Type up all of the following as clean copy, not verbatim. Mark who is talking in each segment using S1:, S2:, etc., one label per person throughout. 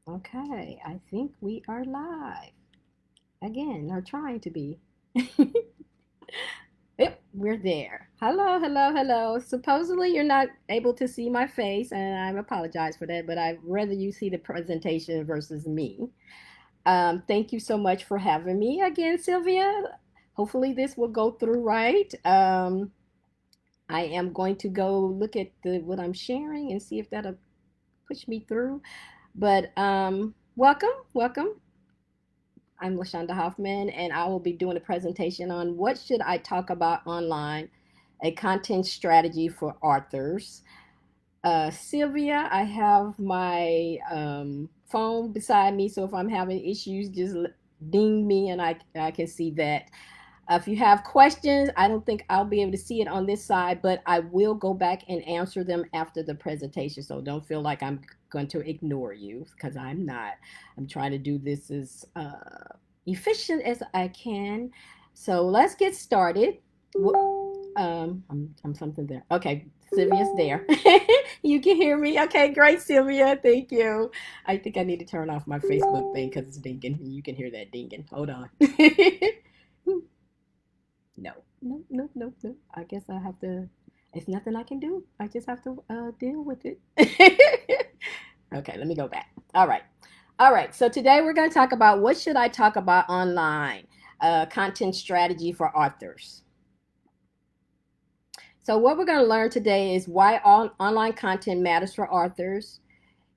S1: Okay, I think we are live again, or trying to be. Yep, we're there. Hello, hello, hello. Supposedly, you're not able to see my face, and I apologize for that, but I'd rather you see the presentation versus me. Thank you so much for having me again, Sylvia. Hopefully, this will go through right. I am going to go look at what I'm sharing and see if that'll push me through. But welcome, welcome. I'm Lashonda Hoffman, and I will be doing a presentation on what should I talk about online, a content strategy for authors. Sylvia, I have my phone beside me, so if I'm having issues, just ding me, and I can see that. If you have questions, I don't think I'll be able to see it on this side, but I will go back and answer them after the presentation. So don't feel like I'm going to ignore you because I'm not. I'm trying to do this as efficient as I can. So let's get started. I'm something there. Okay, Sylvia's there. You can hear me. Okay, great, Sylvia. Thank you. I think I need to turn off my Facebook thing because it's dinging. You can hear that dinging. Hold on. No, no, no, no, no. I guess I have to. It's nothing I can do. I just have to deal with it. Okay, let me go back. All right. All right. So today we're going to talk about what should I talk about online, content strategy for authors. So what we're going to learn today is why online content matters for authors,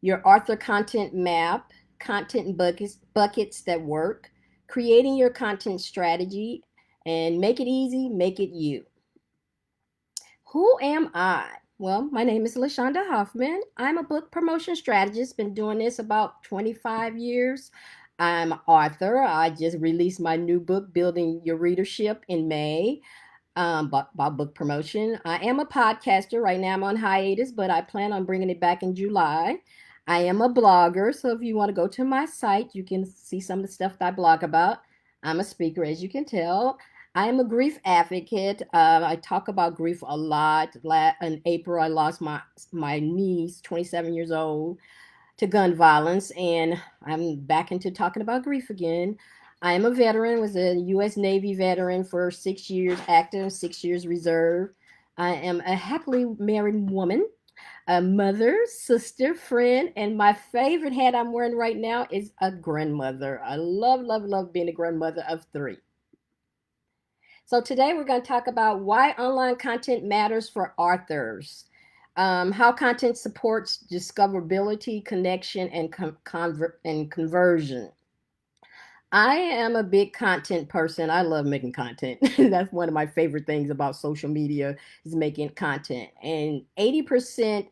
S1: your author content map, content buckets that work, creating your content strategy, and make it easy, make it you. Who am I? Well, my name is Lashonda Hoffman. I'm a book promotion strategist, been doing this about 25 years. I'm an author. I just released my new book, Building Your Readership, in May, about book promotion. I am a podcaster. Right now I'm on hiatus, but I plan on bringing it back in July. I am a blogger, so if you want to go to my site, you can see some of the stuff that I blog about. I'm a speaker, as you can tell. I am a grief advocate. I talk about grief a lot. In April, I lost my niece, 27 years old, to gun violence, and I'm back into talking about grief again. I am a veteran, was a U.S. Navy veteran for 6 years active, 6 years reserve. I am a happily married woman, a mother, sister, friend, and my favorite hat I'm wearing right now is a grandmother. I love, love, love being a grandmother of three. So today we're going to talk about why online content matters for authors, how content supports discoverability, connection, and conversion. I am a big content person. I love making content. That's one of my favorite things about social media is making content. And 80%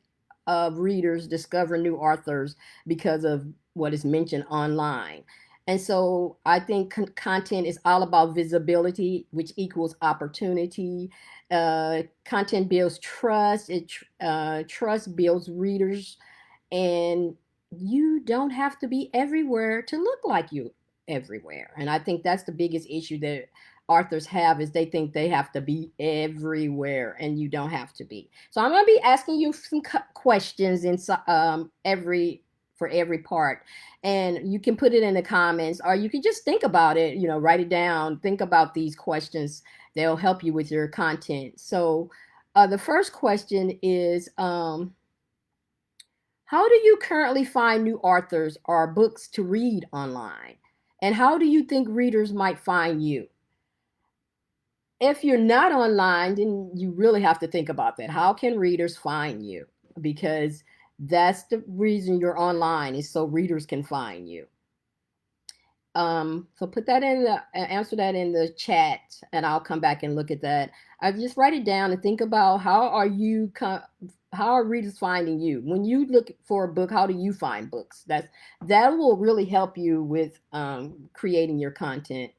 S1: of readers discover new authors because of what is mentioned online. And so I think content is all about visibility, which equals opportunity. Content builds trust. Trust builds readers, and you don't have to be everywhere to look like you everywhere. And I think that's the biggest issue that authors have is they think they have to be everywhere, and you don't have to be. So I'm going to be asking you some questions in every for every part, and you can put it in the comments, or you can just think about it, write it down, think about these questions. They'll help you with your content. So the first question is, how do you currently find new authors or books to read online? And how do you think readers might find you? If you're not online, then you really have to think about that. How can readers find you? Because that's the reason you're online, is so readers can find you. So put that in the answer that in the chat, and I'll come back and look at that. I just write it down and think about how are readers finding you when you look for a book. How do you find books? That will really help you with creating your content.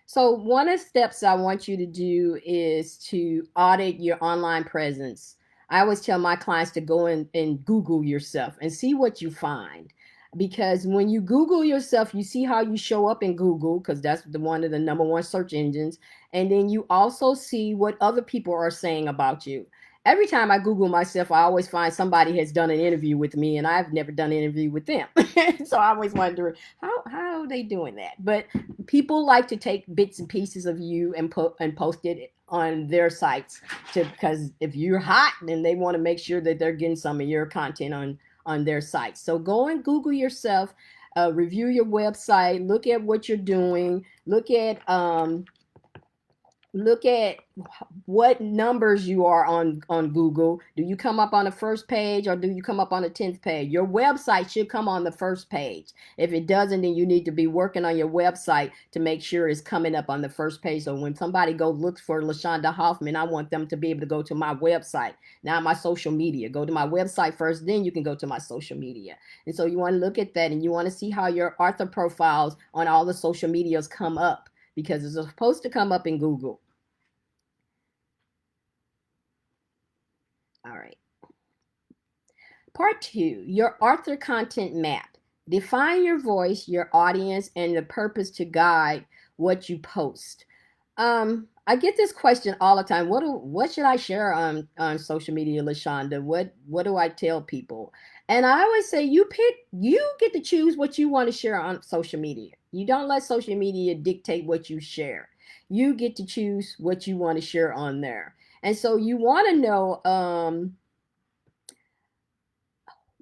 S1: So one of the steps I want you to do is to audit your online presence. I always tell my clients to go in and Google yourself and see what you find. Because when you Google yourself, you see how you show up in Google, because that's one of the number one search engines. And then you also see what other people are saying about you. every time I Google myself, I always find somebody has done an interview with me, and I've never done an interview with them. So I always wonder how are they doing that. But people like to take bits and pieces of you and post it on their sites because if you're hot, then they want to make sure that they're getting some of your content on their site. So go and Google yourself, review your website, look at what you're doing, look at what numbers you are on Google. Do you come up on the first page or do you come up on the 10th page? Your website should come on the first page. If it doesn't, then you need to be working on your website to make sure it's coming up on the first page. So when somebody goes look for LaShonda Hoffman, I want them to be able to go to my website, not my social media. Go to my website first, then you can go to my social media. And so you want to look at that, and you want to see how your author profiles on all the social medias come up, because it's supposed to come up in Google. All right. Part 2, your author content map. Define your voice, your audience, and the purpose to guide what you post. I get this question all the time. What should I share on social media, LaShonda? What do I tell people? And I always say you get to choose what you want to share on social media. You don't let social media dictate what you share. You get to choose what you want to share on there. And so you want to know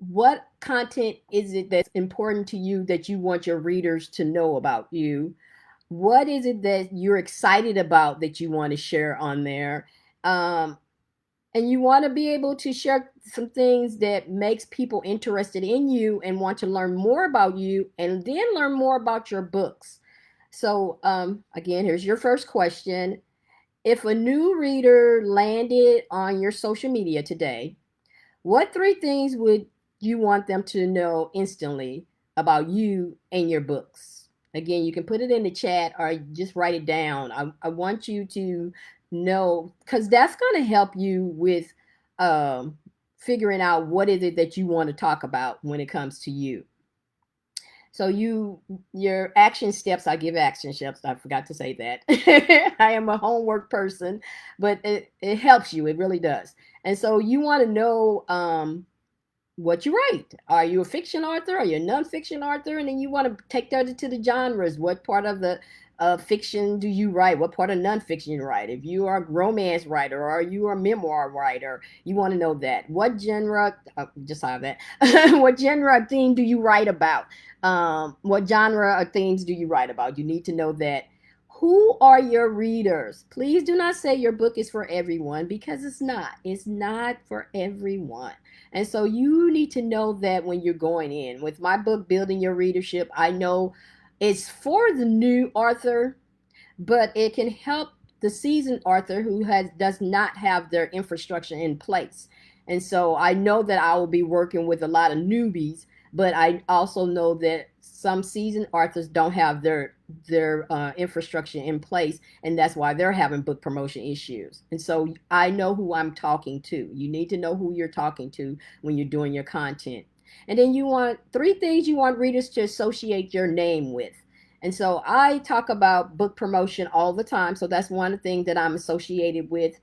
S1: what content is it that's important to you that you want your readers to know about you? What is it that you're excited about that you want to share on there? Um, and you want to be able to share some things that makes people interested in you and want to learn more about you and then learn more about your books. So again, here's your first question. If a new reader landed on your social media today, what 3 things would you want them to know instantly about you and your books? Again, you can put it in the chat or just write it down. I want you to know, because that's going to help you with figuring out what is it that you want to talk about when it comes to you. So your action steps, I give action steps. I forgot to say that. I am a homework person, but it helps you. It really does. And so you want to know what you write. Are you a fiction author? Are you a nonfiction author? And then you want to take that to the genres. What part of the fiction do you write? What part of nonfiction you write? If you are a romance writer or you are a memoir writer, you want to know that. What genre, just have that. What genre or theme do you write about? What genre or themes do you write about? You need to know that. Who are your readers? Please do not say your book is for everyone, because it's not. It's not for everyone. And so you need to know that when you're going in. With my book, Building Your Readership, I know it's for the new author, but it can help the seasoned author who does not have their infrastructure in place. And so I know that I will be working with a lot of newbies, but I also know that some seasoned authors don't have their infrastructure in place, and that's why they're having book promotion issues. And so I know who I'm talking to. You need to know who you're talking to when you're doing your content. And then you want 3 things you want readers to associate your name with. And so I talk about book promotion all the time. So that's one thing that I'm associated with.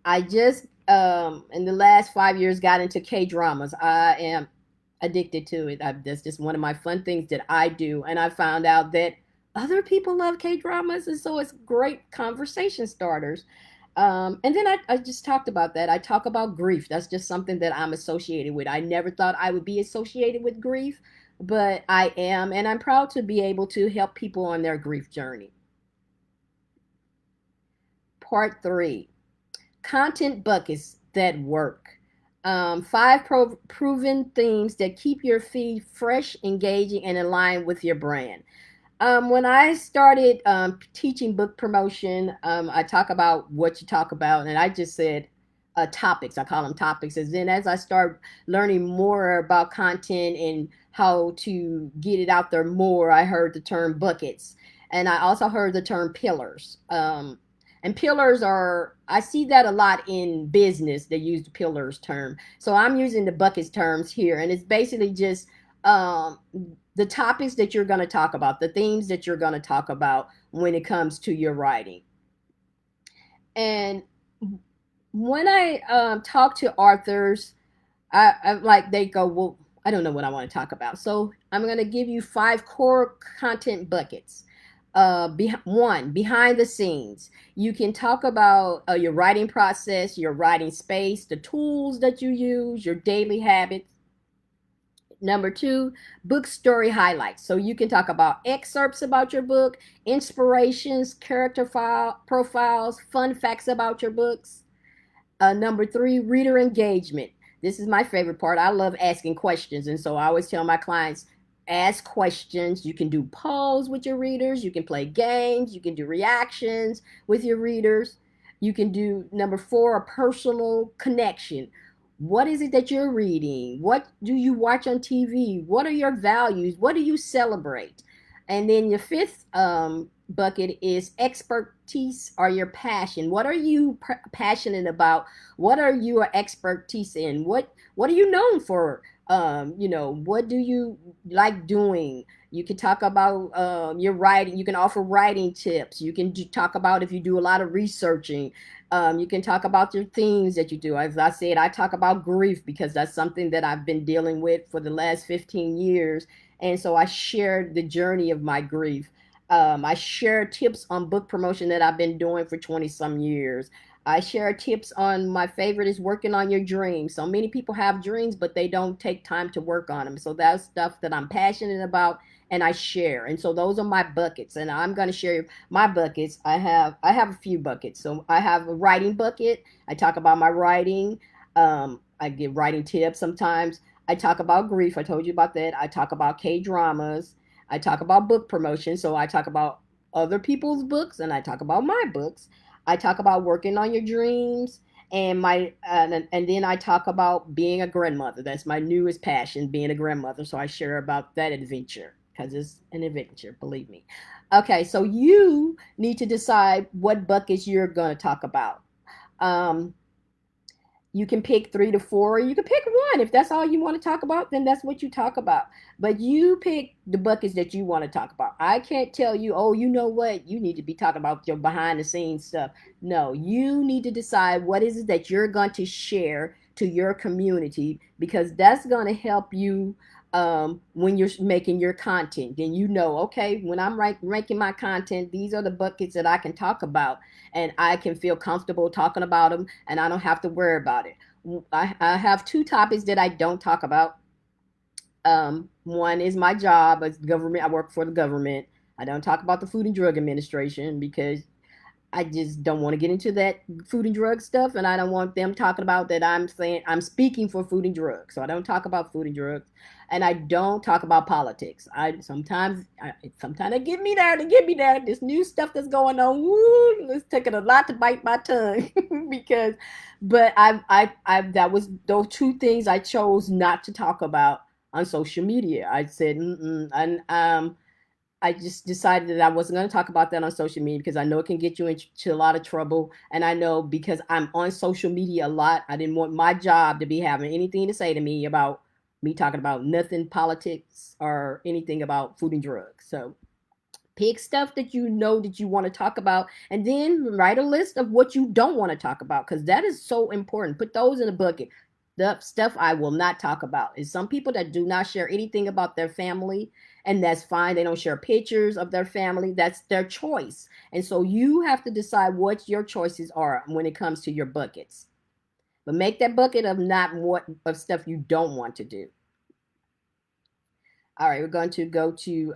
S1: I just in the last 5 years got into K-dramas. I am addicted to it. That's just one of my fun things that I do. And I found out that other people love K-dramas, and so it's great conversation starters. And then I just talked about that. I talk about grief. That's just something that I'm associated with. I never thought I would be associated with grief, but I am, and I'm proud to be able to help people on their grief journey. Part 3, content buckets that work. 5 proven themes that keep your feed fresh, engaging, and aligned with your brand. When I started teaching book promotion, I talk about what you talk about, and I just said topics. I call them topics. And then as I start learning more about content and how to get it out there more, I heard the term buckets, and I also heard the term pillars. And pillars I see that a lot in business. They use the pillars term. So I'm using the buckets terms here. And it's basically just um, the topics that you're going to talk about, the themes that you're going to talk about when it comes to your writing. And when I talk to authors, I like they go, well, I don't know what I want to talk about. So I'm going to give you 5 core content buckets. One, behind the scenes. You can talk about your writing process, your writing space, the tools that you use, your daily habits. Number two, book story highlights. So you can talk about excerpts about your book, inspirations, character file profiles, fun facts about your books. Number three, reader engagement. This is my favorite part. I love asking questions. And so I always tell my clients, ask questions. You can do polls with your readers. You can play games. You can do reactions with your readers. You can do number four, a personal connection. What is it that you're reading? What do you watch on TV? What are your values? What do you celebrate? And then your fifth bucket is expertise or your passion. What are you passionate about? What are you an expertise in? What are you known for? What do you like doing? You can talk about your writing. You can offer writing tips. You can talk about if you do a lot of researching. You can talk about your themes that you do. As I said, I talk about grief because that's something that I've been dealing with for the last 15 years. And so I shared the journey of my grief. I share tips on book promotion that I've been doing for 20 some years. I share tips on my favorite is working on your dreams. So many people have dreams, but they don't take time to work on them. So that's stuff that I'm passionate about and I share. And so those are my buckets. And I'm going to share my buckets. I have a few buckets. So I have a writing bucket. I talk about my writing. I give writing tips sometimes. I talk about grief. I told you about that. I talk about K dramas. I talk about book promotion. So I talk about other people's books and I talk about my books. I talk about working on your dreams and then I talk about being a grandmother. That's my newest passion, being a grandmother. So I share about that adventure because it's an adventure, believe me. Okay, so you need to decide what buckets you're going to talk about. Um, you can pick 3 to 4, or you can pick one. If that's all you want to talk about, then that's what you talk about. But you pick the buckets that you want to talk about. I can't tell you, oh, you know what? You need to be talking about your behind the scenes stuff. No, you need to decide what is it that you're going to share to your community because that's going to help you when you're making your content. Then you know, okay, when I'm making my content, these are the buckets that I can talk about and I can feel comfortable talking about them and I don't have to worry about it. I have 2 topics that I don't talk about. One is my job as government. I work for the government. I don't talk about the Food and Drug Administration because I just don't want to get into that food and drug stuff, and I don't want them talking about that. I'm saying I'm speaking for food and drugs, so I don't talk about food and drugs, and I don't talk about politics. Sometimes they get me there. They get me there. This new stuff that's going on. Woo, it's taking a lot to bite my tongue because, but I that was those 2 things I chose not to talk about on social media. I said, and I just decided that I wasn't going to talk about that on social media because I know it can get you into a lot of trouble. And I know because I'm on social media a lot, I didn't want my job to be having anything to say to me about me talking about nothing politics or anything about food and drugs. So pick stuff that you know that you want to talk about and then write a list of what you don't want to talk about because that is so important. Put those in a bucket. The stuff I will not talk about is some people that do not share anything about their family, and that's fine. They don't share pictures of their family. That's their choice. And so you have to decide what your choices are when it comes to your buckets. But make that bucket of not what of stuff you don't want to do. All right, we're going to go to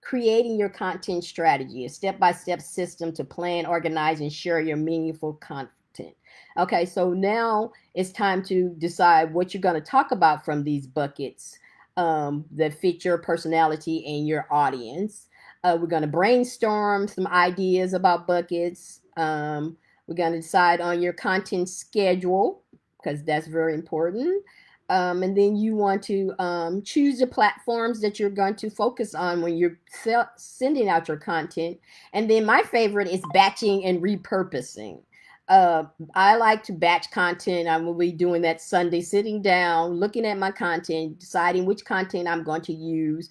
S1: creating your content strategy, a step by step system to plan, organize, and share your meaningful content. Okay, so now it's time to decide what you're going to talk about from these buckets that fit your personality and your audience. We're going to brainstorm some ideas about buckets. We're going to decide on your content schedule because that's very important. And then you want to choose the platforms that you're going to focus on when you're sending out your content. And then my favorite is batching and repurposing. Uh, I like to batch content. I will be doing that Sunday, sitting down, looking at my content, deciding which content I'm going to use.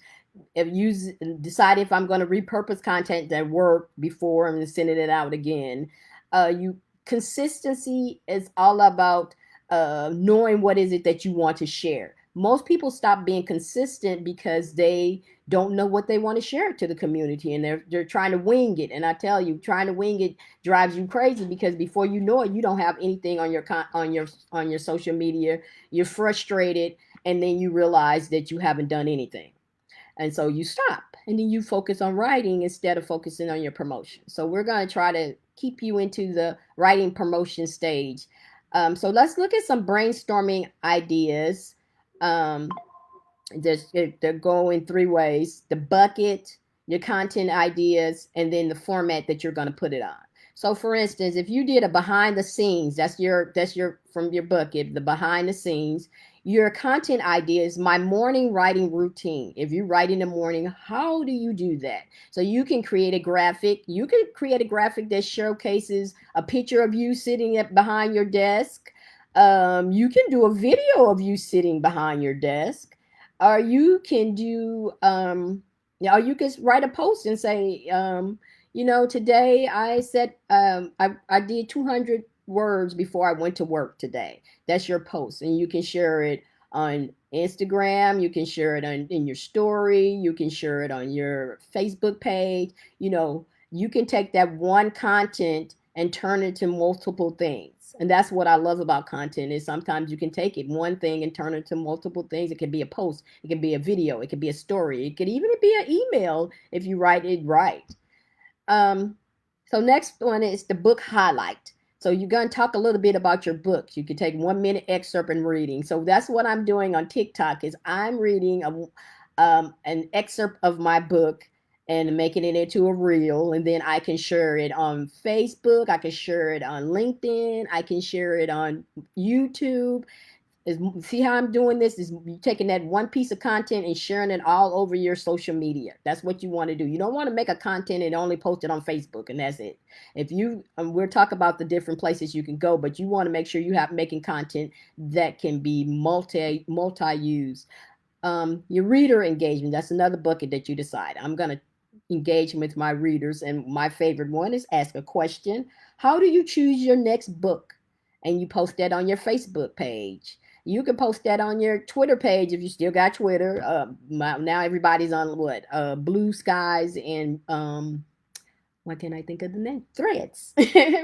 S1: If use decide if I'm going to repurpose content that worked before and sending it out again. You consistency is all about knowing what is it that you want to share. Most people stop being consistent because they don't know what they want to share to the community, and they're trying to wing it. And I tell you, trying to wing it drives you crazy, because before you know it, you don't have anything on your social media. You're frustrated, and then you realize that you haven't done anything. And so you stop, and then you focus on writing instead of focusing on your promotion. So we're going to try to keep you into the writing promotion stage. So let's look at some brainstorming ideas. Um, they're going three ways: the bucket, your content ideas, and then the format that you're going to put it on. So for instance, if you did a behind the scenes, that's your from your bucket, the behind the scenes. Your content idea is my morning writing routine. If you write in the morning, how do you do that? So you can create a graphic. You can create a graphic that showcases a picture of you sitting behind your desk. You can do a video of you sitting behind your desk, or you can do or you can write a post and say, today I said, I did 200 words before I went to work today. That's your post, and you can share it on Instagram. You can share it in your story. You can share it on your Facebook page. You can take that one content and turn it to multiple things. And that's what I love about content, is sometimes you can take it one thing and turn it to multiple things. It can be a post, it can be a video, it could be a story, it could even be an email if you write it right. um so next one is the book highlight. So you're going to talk a little bit about your books. You can take 1 minute excerpt and reading. So that's what I'm doing on TikTok, is I'm reading an excerpt of my book and making it into a reel, and then I can share it on Facebook, I can share it on LinkedIn, I can share it on YouTube. See how I'm doing this is you taking that one piece of content and sharing it all over your social media. That's what you want to do. You don't want to make a content and only post it on Facebook and that's it. If you we'll talk about the different places you can go, but you want to make sure you have making content that can be multi use. Your reader engagement, that's another bucket that you decide. I'm going to engage with my readers, and my favorite one is ask a question. How do you choose your next book? And you post that on your Facebook page. You can post that on your Twitter page if you still got Twitter. Now everybody's on what? Blue Skies and what can I think of the name? Threads.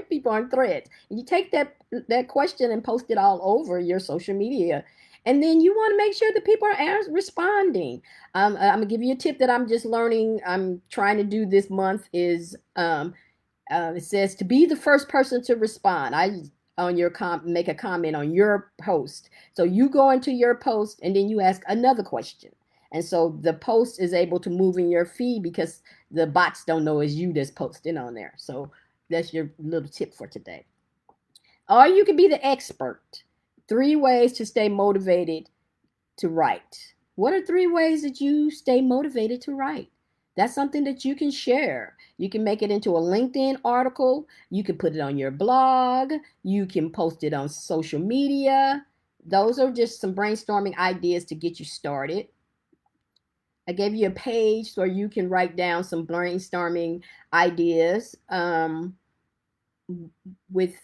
S1: People on Threads. And you take that question and post it all over your social media. And then you want to make sure that people are responding. I'm gonna give you a tip that I'm just learning. I'm trying to do this month is it says to be the first person to respond. Make a comment on your post. So you go into your post and then you ask another question. And so the post is able to move in your feed because the bots don't know it's you that's posting on there. So that's your little tip for today. Or you can be the expert. 3 ways to stay motivated to write. What are 3 ways that you stay motivated to write? That's something that you can share. You can make it into a LinkedIn article. You can put it on your blog. You can post it on social media. Those are just some brainstorming ideas to get you started. I gave you a page where you can write down some brainstorming ideas with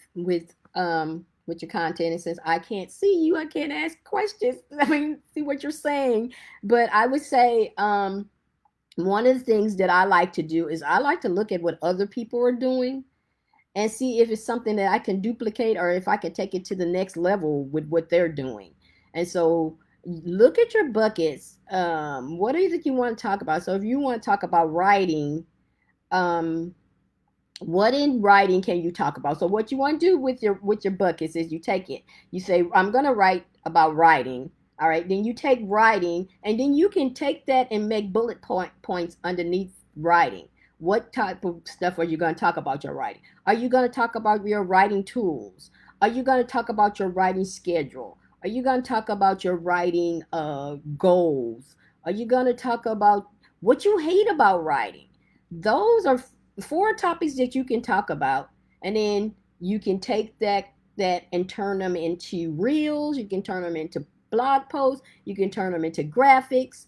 S1: your content. It says, I can't see you, I can't ask questions. I mean, see what you're saying. But I would say one of the things that I like to do is I like to look at what other people are doing and see if it's something that I can duplicate or if I can take it to the next level with what they're doing. And so look at your buckets. What is it you want to talk about? So if you want to talk about writing, what in writing can you talk about? So what you want to do with your buckets is you take it. You say, I'm going to write about writing. All right. Then you take writing, and then you can take that and make bullet points underneath writing. What type of stuff are you going to talk about your writing? Are you going to talk about your writing tools? Are you going to talk about your writing schedule? Are you going to talk about your writing goals? Are you going to talk about what you hate about writing? Those are 4 topics that you can talk about, and then you can take that and turn them into reels. You can turn them into blog posts. You can turn them into graphics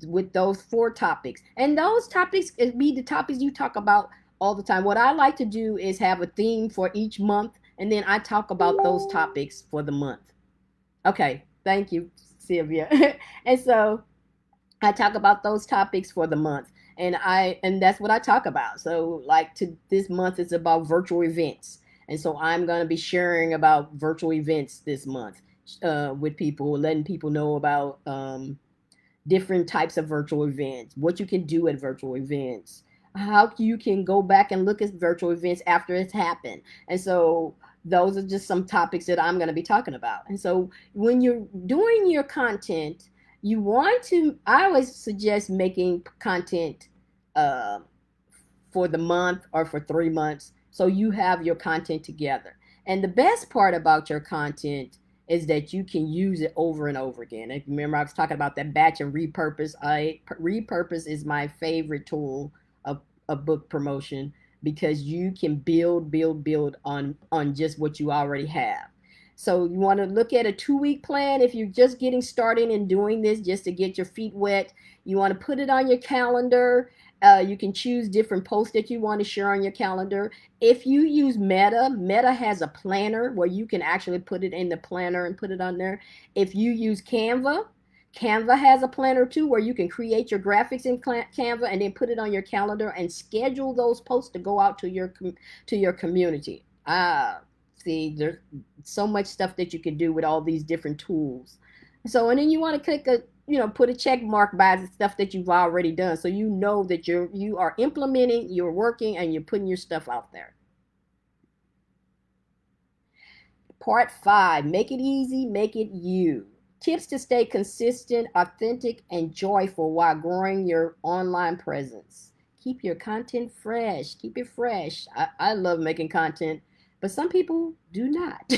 S1: with those 4 topics, and those topics be the topics you talk about all the time. What I like to do is have a theme for each month, and then I talk about those topics for the month. Okay, thank you, Sylvia. And so I talk about those topics for the month, and that's what I talk about. So like to this month is about virtual events, and so I'm going to be sharing about virtual events this month with people, letting people know about different types of virtual events, what you can do at virtual events, how you can go back and look at virtual events after it's happened. And so those are just some topics that I'm going to be talking about. And so when you're doing your content, you want to, I always suggest making content uh, for the month or for 3 months so you have your content together. And the best part about your content is that you can use it over and over again. And remember, I was talking about that batch and repurpose. Repurpose is my favorite tool of book promotion because you can build on just what you already have. So you want to look at a 2 week plan if you're just getting started and doing this just to get your feet wet. You want to put it on your calendar. You can choose different posts that you want to share on your calendar. If you use Meta has a planner where you can actually put it in the planner and put it on there. If you use Canva has a planner too where you can create your graphics in Canva and then put it on your calendar and schedule those posts to go out to your community. See, there's so much stuff that you can do with all these different tools. So, and then you want to click put a check mark by the stuff that you've already done, so you know that you are implementing, you're working, and you're putting your stuff out there. Part 5, make it easy, make it you. Tips to stay consistent, authentic, and joyful while growing your online presence. Keep your content fresh. Keep it fresh. I love making content, but some people do not.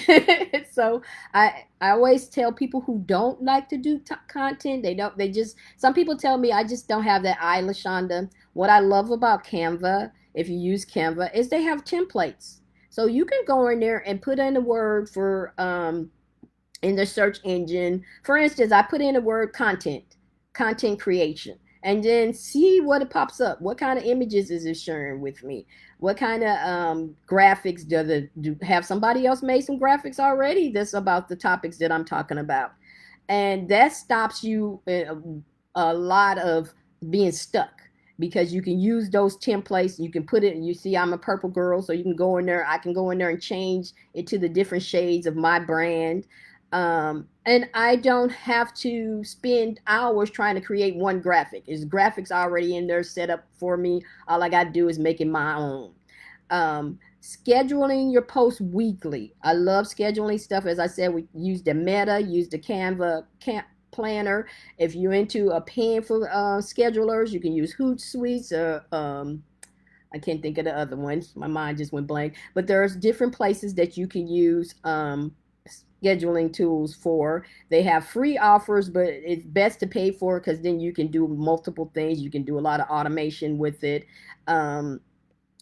S1: So I always tell people who don't like to do content, some people tell me I just don't have that eye, LaShonda. What I love about Canva, if you use Canva, is they have templates. So you can go in there and put in a word for in the search engine. For instance, I put in a word content creation, and then see what it pops up. What kind of images is it sharing with me? What kind of graphics have somebody else made some graphics already that's about the topics that I'm talking about? And that stops you a lot of being stuck because you can use those templates. You can put it, and you see I'm a purple girl, so you can go in there. I can go in there and change it to the different shades of my brand. And I don't have to spend hours trying to create one graphic. There's graphics already in there set up for me. All I got to do is make it my own. Scheduling your posts weekly. I love scheduling stuff. As I said, we use the Meta, use the Canva planner. If you're into a pen for schedulers, you can use Hootsuite or I can't think of the other ones. My mind just went blank. But there's different places that you can use scheduling tools for. They have free offers, but it's best to pay for it because then you can do multiple things. You can do a lot of automation with it and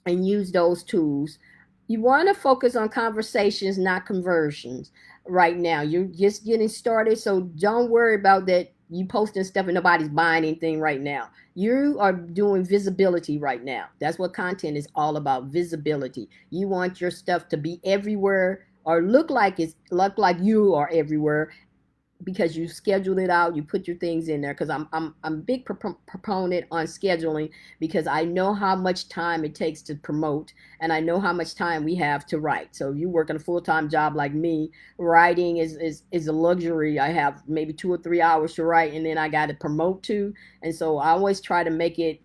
S1: use those tools. You want to focus on conversations, not conversions right now. You're just getting started, so don't worry about that. You posting stuff and nobody's buying anything right now. You are doing visibility right now. That's what content is all about, visibility. You want your stuff to be everywhere or look like you are everywhere because you scheduled it out, you put your things in there. Because I'm a big proponent on scheduling because I know how much time it takes to promote, and I know how much time we have to write. So if you work in a full-time job like me, writing is a luxury. I have maybe 2 or 3 hours to write, and then I got to promote too. And so I always try to make it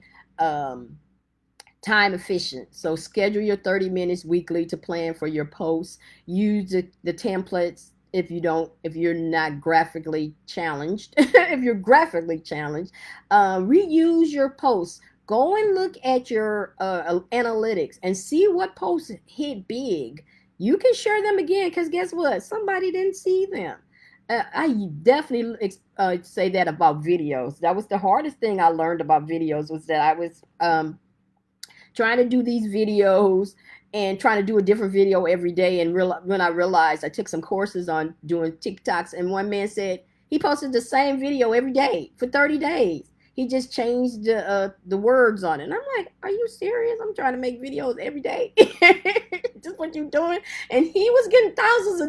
S1: time efficient. So schedule your 30 minutes weekly to plan for your posts. Use the templates if you're not graphically challenged. If you're graphically challenged, reuse your posts. Go and look at your analytics and see what posts hit big. You can share them again because guess what? Somebody didn't see them. I definitely say that about videos. That was the hardest thing I learned about videos was that I was trying to do these videos and trying to do a different video every day. And when I realized, I took some courses on doing TikToks, and one man said he posted the same video every day for 30 days. he just changed the words on it. And I'm like, are you serious? I'm trying to make videos every day. Just what you doing? And he was getting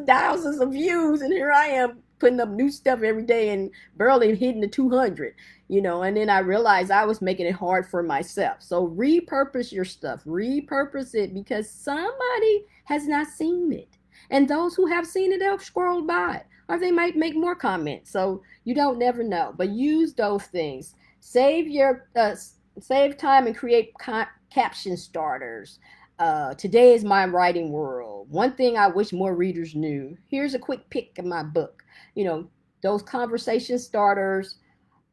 S1: thousands of views, and here I am putting up new stuff every day and barely hitting the 200. And then I realized I was making it hard for myself. So repurpose your stuff, repurpose it, because somebody has not seen it. And those who have seen it, they'll scroll by, or they might make more comments. So you don't never know. But use those things. Save time and create caption starters. Today is my writing world. One thing I wish more readers knew. Here's a quick pick of my book. Those conversation starters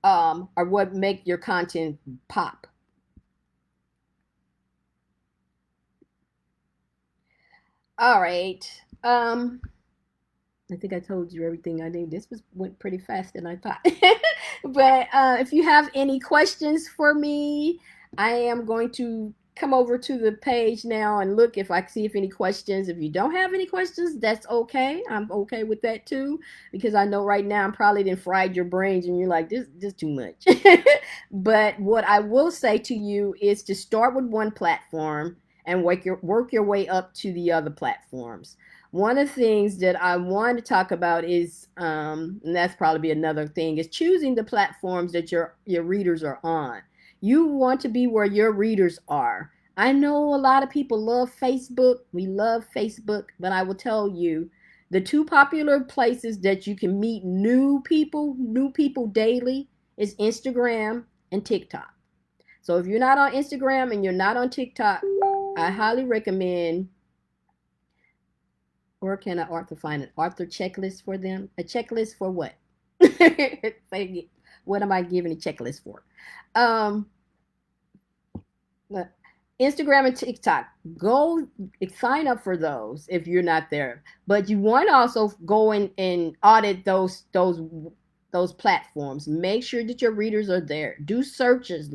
S1: are what make your content pop. All right. I think I told you everything I need. This went pretty fast than I thought. But if you have any questions for me, I am going to come over to the page now and look if I see if any questions. If you don't have any questions, that's okay. I'm okay with that too, because I know right now I'm probably done fried your brains and you're like, this too much. But what I will say to you is to start with one platform and work your way up to the other platforms. One of the things that I want to talk about is, and that's probably be another thing, is choosing the platforms that your readers are on. You want to be where your readers are. I know a lot of people love Facebook. We love Facebook, but I will tell you, the two popular places that you can meet new people daily, is Instagram and TikTok. So if you're not on Instagram and you're not on TikTok, I highly recommend. Or can an author find an author checklist for them? A checklist for what? What am I giving a checklist for? Um, Instagram and TikTok. Go sign up for those if you're not there. But you want to also go in and audit those platforms. Make sure that your readers are there. Do searches.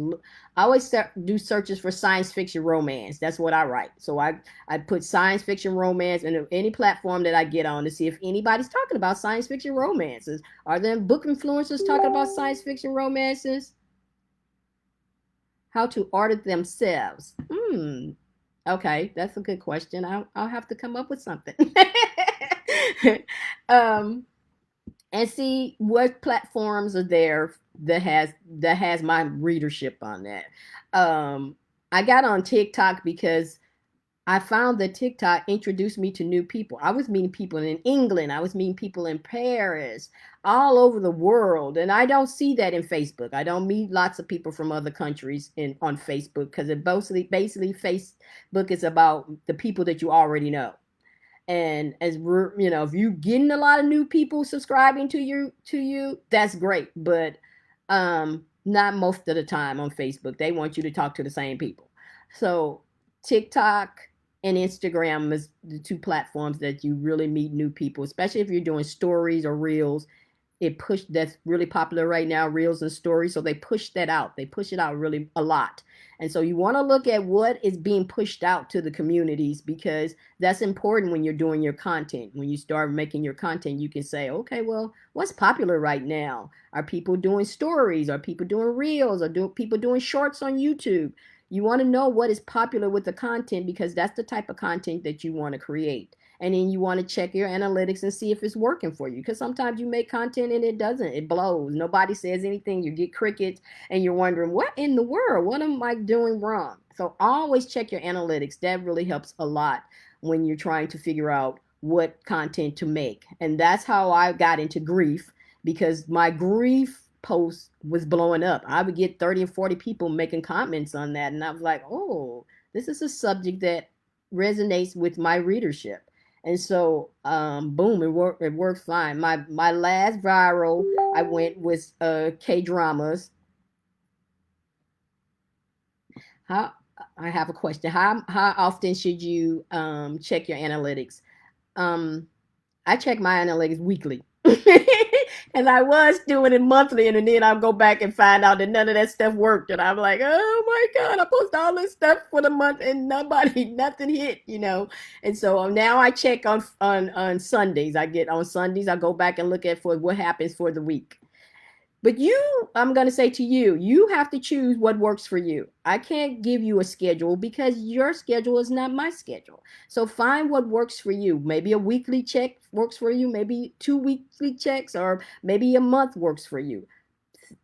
S1: I always do searches for science fiction romance. That's what I write. So I put science fiction romance in any platform that I get on to see if anybody's talking about science fiction romances. Are there book influencers talking about science fiction romances? How to audit themselves? Okay, that's a good question. I'll have to come up with something. um, and see what platforms are there that has my readership on that. I got on TikTok because I found that TikTok introduced me to new people. I was meeting people in England. I was meeting people in Paris, all over the world. And I don't see that in Facebook. I don't meet lots of people from other countries on Facebook, because it basically Facebook is about the people that you already know. And as we're, if you're getting a lot of new people subscribing to you, that's great. But not most of the time on Facebook. They want you to talk to the same people. So TikTok and Instagram is the two platforms that you really meet new people, especially if you're doing stories or reels. That's really popular right now, reels and stories. So they push that out. They push it out really a lot. And so you want to look at what is being pushed out to the communities, because that's important when you're doing your content. When you start making your content, you can say, okay, well, what's popular right now? Are people doing stories? Are people doing reels? Are people doing shorts on YouTube? You want to know what is popular with the content, because that's the type of content that you want to create. And then you want to check your analytics and see if it's working for you, because sometimes you make content and it doesn't. It blows. Nobody says anything. You get crickets and you're wondering, what in the world? What am I doing wrong? So always check your analytics. That really helps a lot when you're trying to figure out what content to make. And that's how I got into grief, because my grief post was blowing up. I would get 30 and 40 people making comments on that. And I was like, oh, this is a subject that resonates with my readership. And so, boom, it worked fine. My last viral I went with K dramas. How I have a question. How often should you check your analytics? Um, I check my analytics weekly. And I was doing it monthly, and then I'll go back and find out that none of that stuff worked. And I'm like, oh my God, I post all this stuff for the month and nothing hit. And so now I check on Sundays. I get on Sundays, I go back and look at for what happens for the week. But I'm going to say to you, you have to choose what works for you. I can't give you a schedule because your schedule is not my schedule. So find what works for you. Maybe a weekly check works for you, maybe 2 weekly checks, or maybe a month works for you.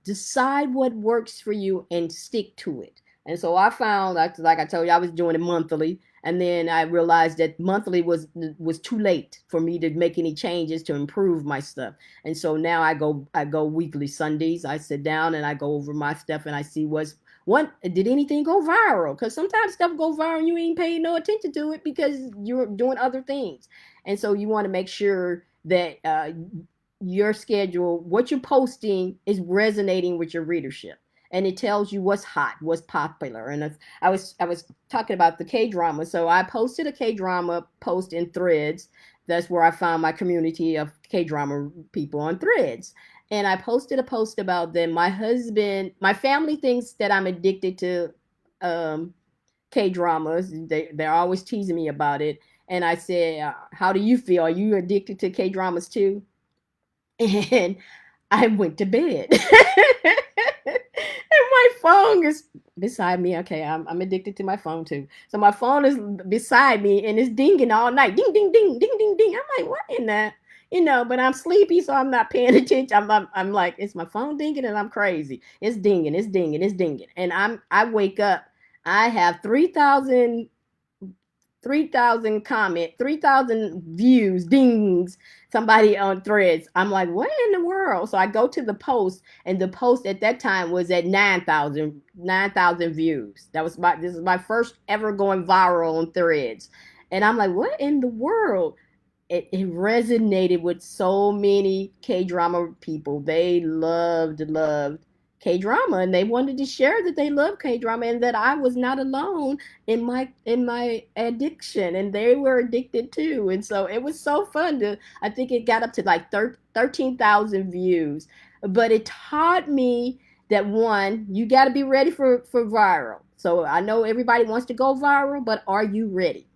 S1: Decide what works for you and stick to it. And so I found, like I told you, I was doing it monthly, and then I realized that monthly was too late for me to make any changes to improve my stuff. And so now I go weekly. Sundays I sit down and I go over my stuff and I see what did anything go viral, because sometimes stuff go viral and you ain't paying no attention to it because you're doing other things. And so you want to make sure that your schedule, what you're posting is resonating with your readership. And it tells you what's hot, what's popular. And I was talking about the K drama. So I posted a K drama post in Threads. That's where I found my community of K drama people on Threads. And I posted a post about them. My family thinks that I'm addicted to um, K dramas. They're always teasing me about it. And I said, "How do you feel? Are you addicted to K dramas too?" And I went to bed. And my phone is beside me. Okay, I'm addicted to my phone too. So my phone is beside me and it's dinging all night. Ding, ding, ding, ding, ding, ding. I'm like, what in that? But I'm sleepy, so I'm not paying attention. I'm like, it's my phone dinging and I'm crazy. It's dinging, it's dinging, it's dinging. And I wake up. I have 3,000 comment, 3,000 views, dings, somebody on Threads. I'm like, what in the world? So I go to the post, and the post at that time was at 9,000 views. This is my first ever going viral on Threads. And I'm like, what in the world? It resonated with so many K drama people. They loved K drama, and they wanted to share that they love K drama and that I was not alone in my addiction, and they were addicted too. And so it was so fun to. I think it got up to like 13,000 views, but it taught me that, one, you got to be ready for viral. So I know everybody wants to go viral, but are you ready?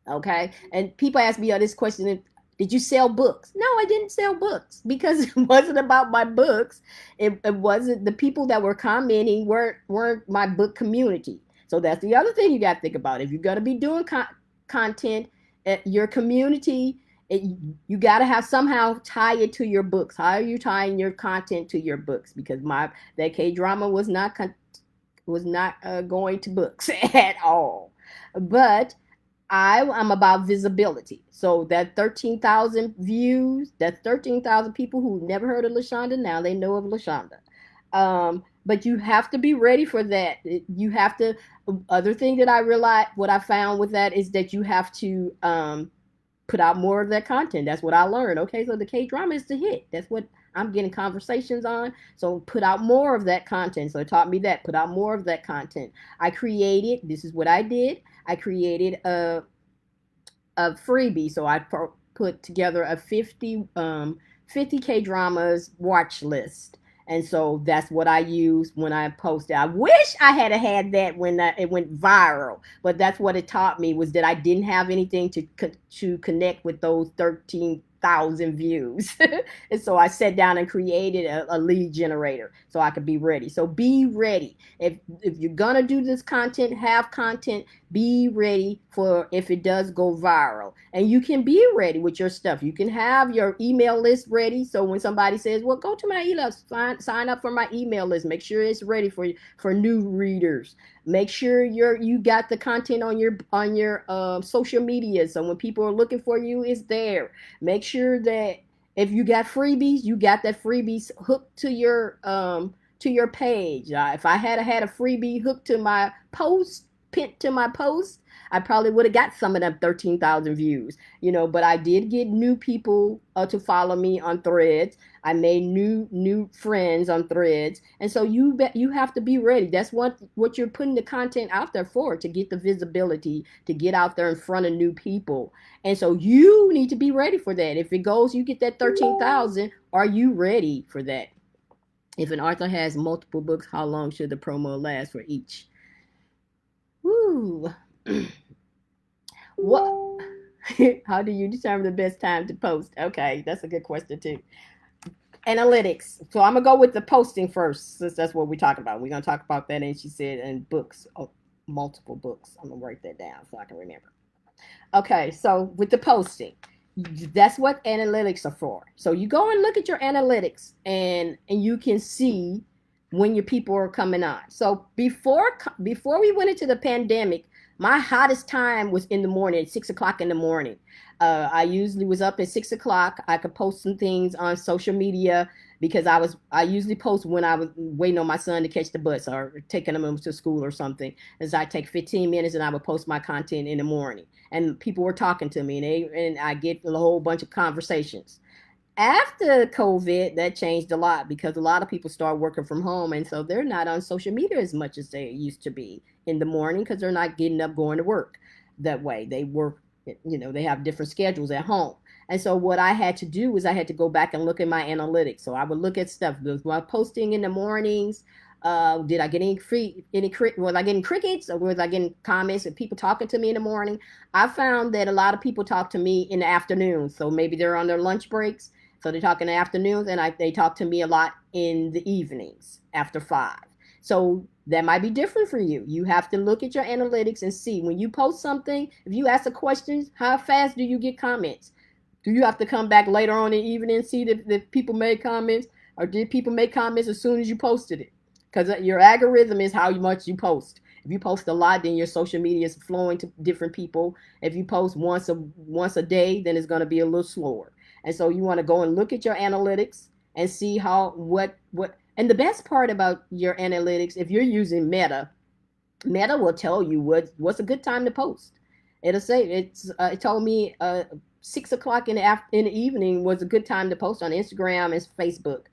S1: Okay. And people ask me this question: did you sell books? No, I didn't sell books because it wasn't about my books. It wasn't, the people that were commenting weren't my book community. So that's the other thing you got to think about. If you're going to be doing content at your community, it, you got to have somehow tie it to your books. How are you tying your content to your books? Because that K drama was not going to books at all. But I'm about visibility. So that 13,000 views, that's 13,000 people who never heard of LaShonda. Now they know of LaShonda. But you have to be ready for that. You have to. Other thing that I realized, what I found with that is that you have to put out more of that content. That's what I learned. Okay, so the K drama is the hit. That's what I'm getting conversations on. So put out more of that content. So it taught me that. Put out more of that content. I created. This is what I did. I created a freebie. So I put together a 50 K dramas watch list. And so that's what I use when I posted. I wish I had that when it went viral, but that's what it taught me, was that I didn't have anything to connect with those 13,000 views. And so I sat down and created a lead generator so I could be ready. So be ready. If you're gonna do this content, have content, be ready for if it does go viral. And you can be ready with your stuff. You can have your email list ready. So when somebody says, well, go to my email, sign up for my email list, make sure it's ready for new readers. Make sure you got the content on your social media. So when people are looking for you, it's there. Make sure that if you got freebies, you got that freebies hooked to your page. If I had a freebie hooked to my post, pinned to my post, I probably would have got some of them 13,000 views, but I did get new people to follow me on Threads. I made new friends on Threads. And so you have to be ready. That's what you're putting the content out there for, to get the visibility, to get out there in front of new people. And so you need to be ready for that. If it goes, you get that 13,000, are you ready for that? If an author has multiple books, how long should the promo last for each? Woo. What? How do you determine the best time to post? Okay, that's a good question too. Analytics. So I'm gonna go with the posting first, since that's what we're talking about. We're gonna talk about that, and she said, and books, oh, multiple books. I'm gonna write that down so I can remember. Okay, so with the posting, that's what analytics are for. So you go and look at your analytics, and you can see when your people are coming on. So before we went into the pandemic, my hottest time was in the morning, at 6 o'clock in the morning. I usually was up at 6 o'clock. I could post some things on social media because I usually post when I was waiting on my son to catch the bus or taking him to school or something. As I take 15 minutes and I would post my content in the morning, and people were talking to me, and I get a whole bunch of conversations. After COVID, that changed a lot because a lot of people start working from home, and so they're not on social media as much as they used to be in the morning because they're not getting up going to work that way. They work, they have different schedules at home. And so what I had to do was I had to go back and look at my analytics. So I would look at stuff. Was I posting in the mornings? Did I get was I getting crickets, or was I getting comments and people talking to me in the morning? I found that a lot of people talk to me in the afternoon. So maybe they're on their lunch breaks, so they talk in the afternoons, and they talk to me a lot in the evenings after 5. So that might be different for you. You have to look at your analytics and see when you post something. If you ask a question, how fast do you get comments? Do you have to come back later on in the evening and see if people made comments, or did people make comments as soon as you posted it? Because your algorithm is how much you post. If you post a lot, then your social media is flowing to different people. If you post once a day, then it's going to be a little slower. And so you want to go and look at your analytics and see how what. And the best part about your analytics, if you're using Meta will tell you what's a good time to post. It'll say it told me 6 o'clock in the evening was a good time to post on Instagram and Facebook,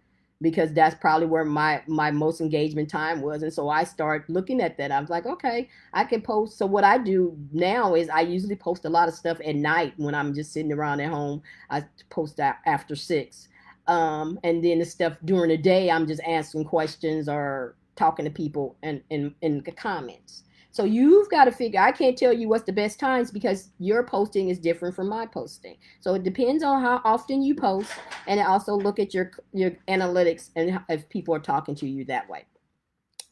S1: because that's probably where my most engagement time was. And so I started looking at that. I was like, okay, I can post. So what I do now is I usually post a lot of stuff at night when I'm just sitting around at home. I post after 6. And then the stuff during the day, I'm just asking questions or talking to people in the comments. So you've got to figure. I can't tell you what's the best times because your posting is different from my posting. So it depends on how often you post, and also look at your analytics and if people are talking to you that way.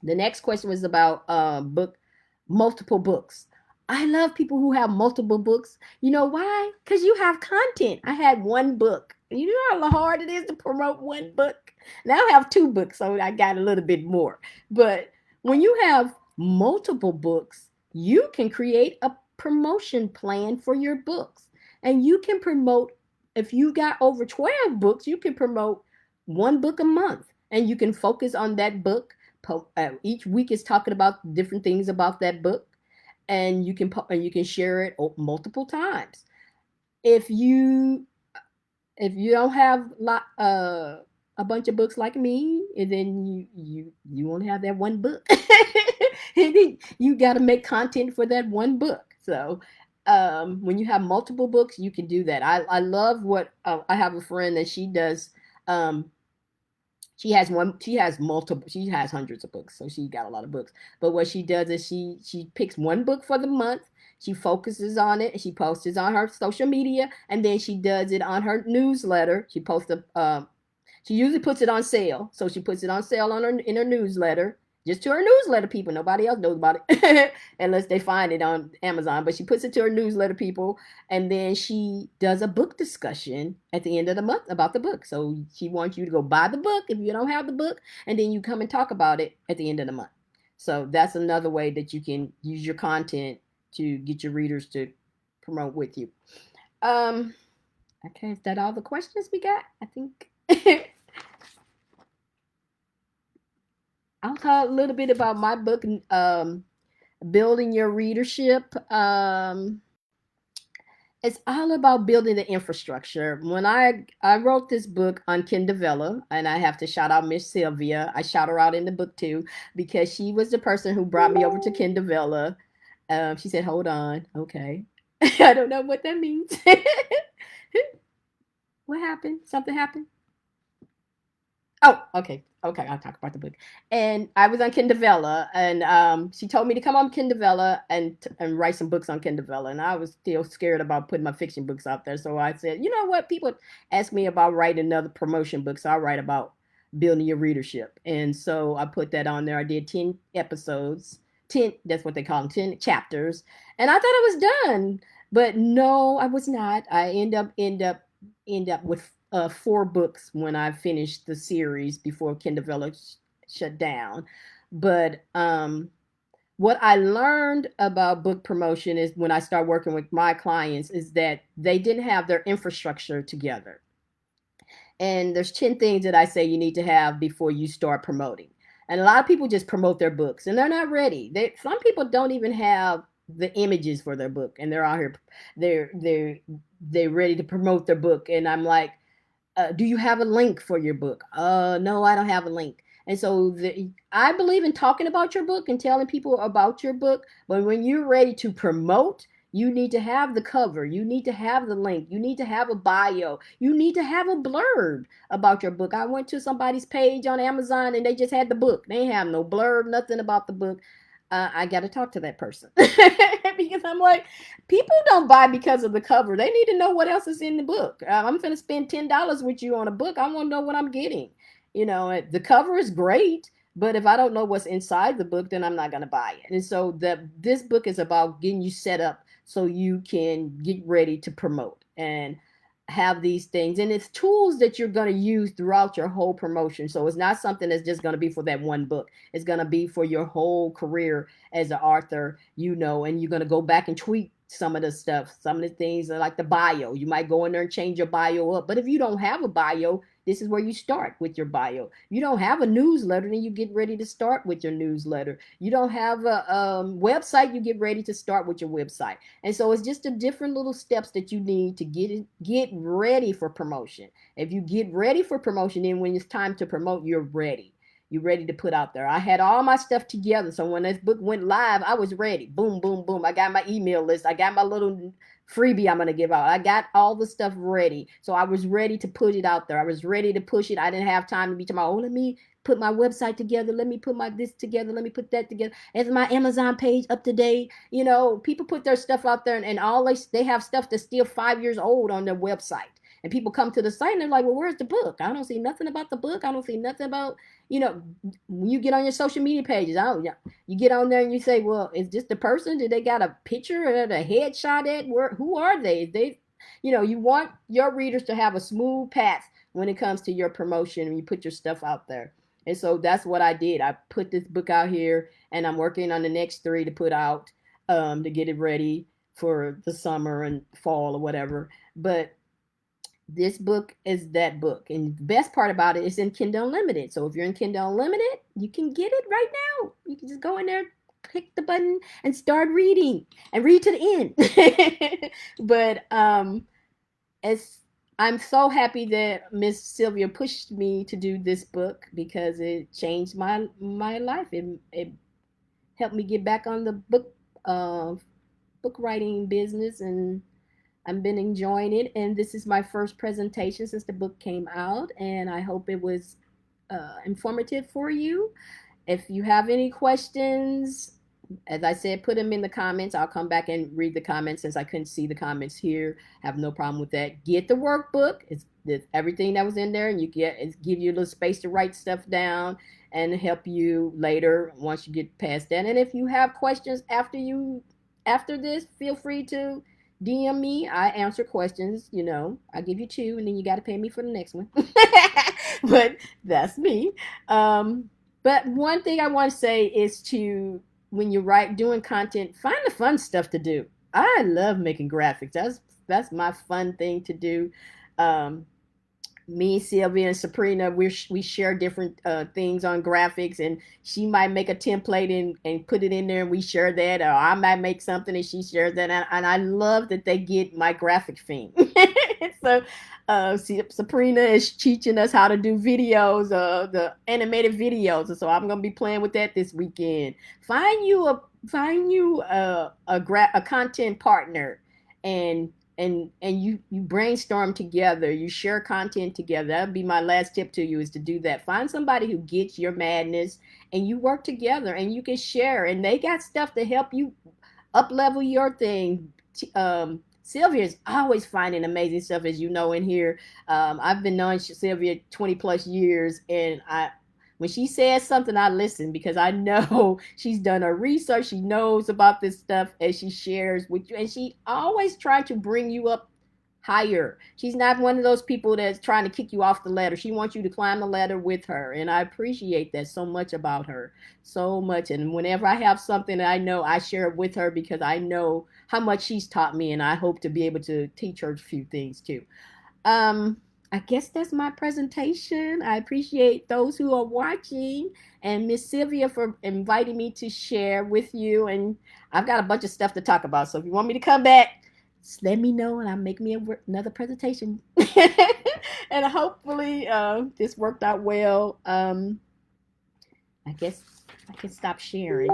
S1: The next question was about multiple books. I love people who have multiple books. You know why? Because you have content. I had one book. You know how hard it is to promote one book? Now I have 2 books, so I got a little bit more. But when you have multiple books, you can create a promotion plan for your books. And you can promote, if you got over 12 books, you can promote one book a month. And you can focus on that book. Each week is talking about different things about that book, and you can share it multiple times. If you don't have a bunch of books like me, and then you won't have that one book. And then you got to make content for that one book. So when you have multiple books, you can do that. I love what I have a friend that she does. um, she has hundreds of books, so she got a lot of books. But what she does is she picks one book for the month. She focuses on it, and she posts it on her social media, and then she does it on her newsletter. She usually puts it on sale, so she puts it on sale in her newsletter, just to her newsletter people. Nobody else knows about it unless they find it on Amazon. But she puts it to her newsletter people, and then she does a book discussion at the end of the month about the book. So she wants you to go buy the book if you don't have the book, and then you come and talk about it at the end of the month. So that's another way that you can use your content to get your readers to promote with you. Um, okay, is that all the questions we got? I think. I'll talk a little bit about my book, building your readership. It's all about building the infrastructure. When I wrote this book on Kindavella, and I have to shout out Miss Sylvia. I shout her out in the book too, because she was the person who brought me over to Kindavella. She said, "Hold on, okay." I don't know what that means. What happened? Something happened? Oh, okay. Okay, I'll talk about the book. And I was on Kindavella, and she told me to come on Kindavella and write some books on Kindavella. And I was still scared about putting my fiction books out there. So I said, you know what? People ask me about writing another promotion book, so I'll write about building your readership. And so I put that on there. I did 10 episodes, 10, that's what they call them, 10 chapters. And I thought I was done. But no, I was not. I end up with 4 books when I finished the series before Kindle shut down. But what I learned about book promotion is when I start working with my clients is that they didn't have their infrastructure together. And there's 10 things that I say you need to have before you start promoting. And a lot of people just promote their books and they're not ready. Some people don't even have the images for their book and they're out here they're ready to promote their book and I'm like, do you have a link for your book? No, I don't have a link. And so I believe in talking about your book and telling people about your book. But when you're ready to promote, you need to have the cover. You need to have the link. You need to have a bio. You need to have a blurb about your book. I went to somebody's page on Amazon and they just had the book. They have no blurb, nothing about the book. I got to talk to that person because I'm like, people don't buy because of the cover. They need to know what else is in the book. I'm going to spend $10 with you on a book. I want to know what I'm getting. You know, the cover is great, but if I don't know what's inside the book, then I'm not going to buy it. And so this book is about getting you set up so you can get ready to promote and have these things. And it's tools that you're going to use throughout your whole promotion. So it's not something that's just going to be for that one book. It's going to be for your whole career as an author, you know, and you're going to go back and tweak some of the stuff, some of the things like the bio. You might go in there and change your bio up. But if you don't have a bio, this is where you start with your bio. You don't have a newsletter, then you get ready to start with your newsletter. You don't have a website, you get ready to start with your website. And so it's just the different little steps that you need to get ready for promotion. If you get ready for promotion, then when it's time to promote, you're ready. You're ready to put out there. I had all my stuff together. So when this book went live, I was ready. Boom, boom, boom. I got my email list. I got my little freebie I'm going to give out. I got all the stuff ready. So I was ready to put it out there. I was ready to push it. I didn't have time to be talking, oh, let me put my website together. Let me put my this together. Let me put that together. Is my Amazon page up to date? You know, people put their stuff out there and all they have stuff that's still 5 years old on their website. And people come to the site and they're like, well, where's the book? I don't see nothing about the book. I don't see nothing about, you know, when you get on your social media pages, you get on there and you say, well, is this the person? Did they got a picture or a headshot at? Who are they? You know, you want your readers to have a smooth path when it comes to your promotion and you put your stuff out there. And so that's what I did. I put this book out here and I'm working on the next 3 to put out to get it ready for the summer and fall or whatever. But this book is that book. And the best part about it is in Kindle Unlimited. So if you're in Kindle Unlimited, you can get it right now. You can just go in there, click the button, and start reading and read to the end. But it's I'm so happy that Miss Sylvia pushed me to do this book because it changed my life. It helped me get back on the book writing business and I've been enjoying it, and this is my first presentation since the book came out, and I hope it was informative for you. If you have any questions, as I said, put them in the comments. I'll come back and read the comments since I couldn't see the comments here. I have no problem with that. Get the workbook. It's everything that was in there, and give you a little space to write stuff down and help you later once you get past that. And if you have questions after this, feel free to DM me. I answer questions. You know, I give you 2, and then you got to pay me for the next one. But that's me. But one thing I want to say is to when you're doing content, find the fun stuff to do. I love making graphics. That's my fun thing to do. Me, Sylvia, and Sabrina, we share different things on graphics, and she might make a template and put it in there, and we share that, or I might make something and she shares that, and I love that they get my graphic thing. So, Sabrina is teaching us how to do videos, the animated videos, and so I'm gonna be playing with that this weekend. Find you a content partner, and and you brainstorm together, you share content together. That would be my last tip to you, is to do that. Find somebody who gets your madness, and you work together and you can share, and they got stuff to help you up level your thing. Sylvia is always finding amazing stuff, as you know, in here. I've been knowing Sylvia 20 plus years, and when she says something, I listen because I know she's done her research. She knows about this stuff, and she shares with you. And she always tries to bring you up higher. She's not one of those people that's trying to kick you off the ladder. She wants you to climb the ladder with her. And I appreciate that so much about her. So much. And whenever I have something that I know, I share it with her because I know how much she's taught me, and I hope to be able to teach her a few things too. Um, I guess that's my presentation. I appreciate those who are watching, and Miss Sylvia for inviting me to share with you. And I've got a bunch of stuff to talk about. So if you want me to come back, just let me know and I'll make me another presentation. And hopefully this worked out well. I guess I can stop sharing.